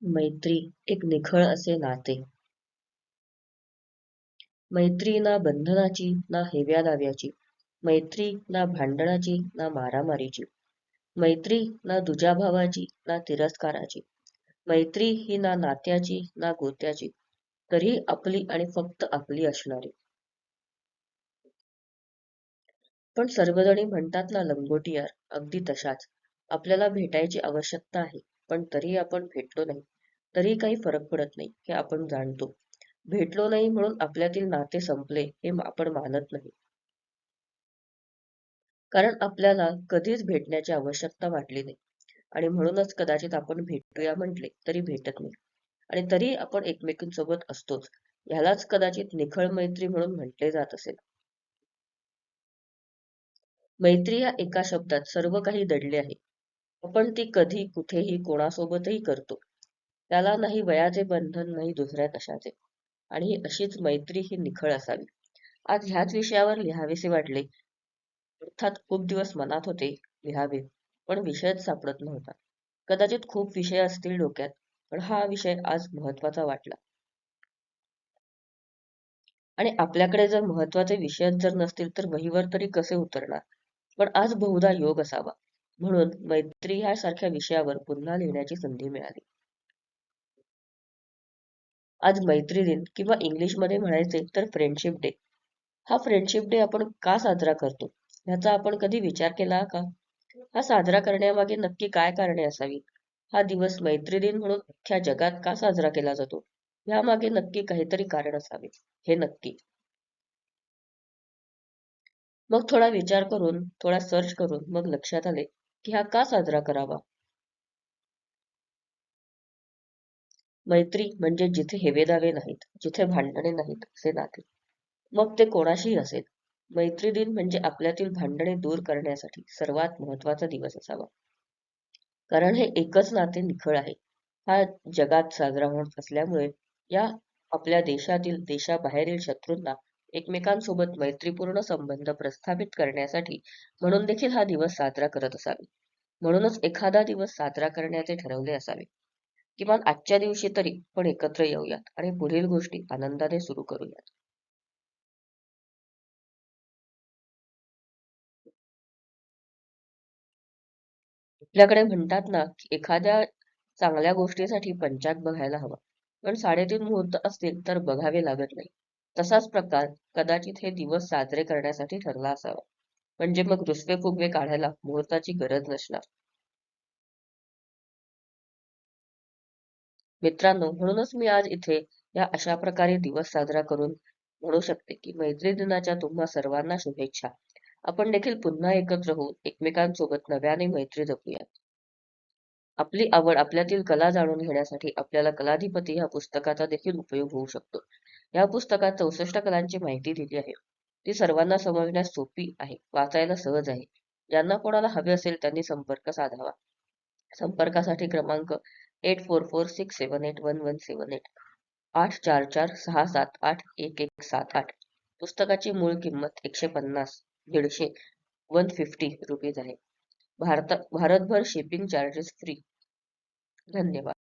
मैत्री एक निखळ असे नाते. मैत्री ना बंधनाची ना हेव्या दाव्याची. मैत्री ना भांडणाची ना मारामारीची. मैत्री ना दुजाभावाची ना तिरस्काराची. मैत्री ही ना नात्याची ना गोत्याची. तरी आपली आणि फक्त आपली असणारी. पण सर्वजणी म्हणतात ना लंगोटी यार, अगदी तशाच. आपल्याला भेटायची आवश्यकता आहे, पण तरी आपण भेटलो नाही. तरी काही फरक पडत नाही हे आपण जाणतो. भेटलो नाही म्हणून आपल्यातील नाते संपले हे आपण मानत नाही. कारण आपल्याला कधीच भेटण्याची आवश्यकता वाटली नाही. आणि म्हणूनच कदाचित आपण भेटूया म्हटले तरी भेटत नाही. आणि तरी आपण एकमेकींसोबत असतोच. ह्यालाच कदाचित निखळ मैत्री म्हणून म्हटले जात असेल. मैत्री या एका शब्दात सर्व काही दडले आहे. आपण ती कधी, कुठेही, कोणासोबतही करतो. त्याला नाही वयाचे बंधन, नाही दुसऱ्या कशाचे. आणि अशीच मैत्री ही निखळ असावी. आज ह्याच विषयावर लिहावेसे वाटले. अर्थात खूप दिवस मनात होते लिहावे, पण विषयच सापडत नव्हता. कदाचित खूप विषय असतील डोक्यात, पण हा विषय आज महत्वाचा वाटला. आणि आपल्याकडे जर महत्वाचे विषयच जर नसतील तर वहीवर तरी कसे उतरणार. पण आज बहुधा योग असावा, म्हणून मैत्री ह्यासारख्या विषयावर पुन्हा लिहिण्याची संधी मिळाली. आज मैत्री दिन किंवा इंग्लिशमध्ये म्हणायचे तर फ्रेंडशिप डे. हा फ्रेंडशिप डे आपण का साजरा करतो ह्याचा आपण कधी विचार केला का? हा साजरा करण्यामागे नक्की काय कारणे असावी? हा दिवस मैत्री दिन म्हणून अख्ख्या जगात का साजरा केला जातो? ह्यामागे नक्की काहीतरी कारण असावे, हे नक्की. मग थोडा विचार करून, थोडा सर्च करून मग लक्षात आले की हा का साजरा करावा. मैत्री म्हणजे जिथे हेवेदावे नाहीत, जिथे भांडणे नाहीत असे नाते. मग ते कोणाशीही असेल. मैत्री दिन म्हणजे आपल्यातील भांडणे दूर करण्यासाठी सर्वात महत्वाचा दिवस असावा. कारण हे एकच नाते निखळ आहे. हा जगात साजरा होत असल्यामुळे या आपल्या देशातील देशाबाहेरील शत्रूंना एकमेकांसोबत मैत्रीपूर्ण संबंध प्रस्थापित करण्यासाठी म्हणून देखील हा दिवस साजरा करत असावे. म्हणूनच एखादा दिवस साजरा करण्याचे ठरवले असावे. किमान आजच्या दिवशी तरी पण एकत्र येऊयात आणि पुढील गोष्टी आनंदाने सुरू करूयात. आपल्याकडे म्हणतात ना की एखाद्या चांगल्या गोष्टीसाठी पंचांग बघायला हवा. पण 3:30 मुहूर्त असतील तर बघावे लागत नाही. तसाच प्रकार कदाचित हे दिवस साजरे करण्यासाठी ठरला असावा. म्हणजे मग रुसवे फुगवे काढायला मुहूर्ताची गरज नसणार. मित्रांनो, म्हणूनच मी आज इथे या अशा प्रकारे दिवस साजरा करून म्हणू शकते की मैत्री दिनाच्या तुम्हा सर्वांना शुभेच्छा. आपण देखील पुन्हा एकत्र होऊन एकमेकांसोबत नव्याने मैत्री जपूया. आपली आवड आपल्यातील कला जाणून घेण्यासाठी आपल्याला कलाधिपती ह्या पुस्तकाचा देखील उपयोग होऊ शकतो. या पुस्तकात 64 कलांची माहिती दिली आहे. ती सर्वांना समजण्यास सोपी आहे, वाचायला सहज आहे. ज्यांना कोणाला हवे असेल त्यांनी संपर्क साधावा. संपर्कासाठी क्रमांक 8446781178 8446781178. पुस्तकाची मूळ किंमत 150, 150, 150 रुपीज आहे. भारतभर शिपिंग चार्जेस फ्री. धन्यवाद.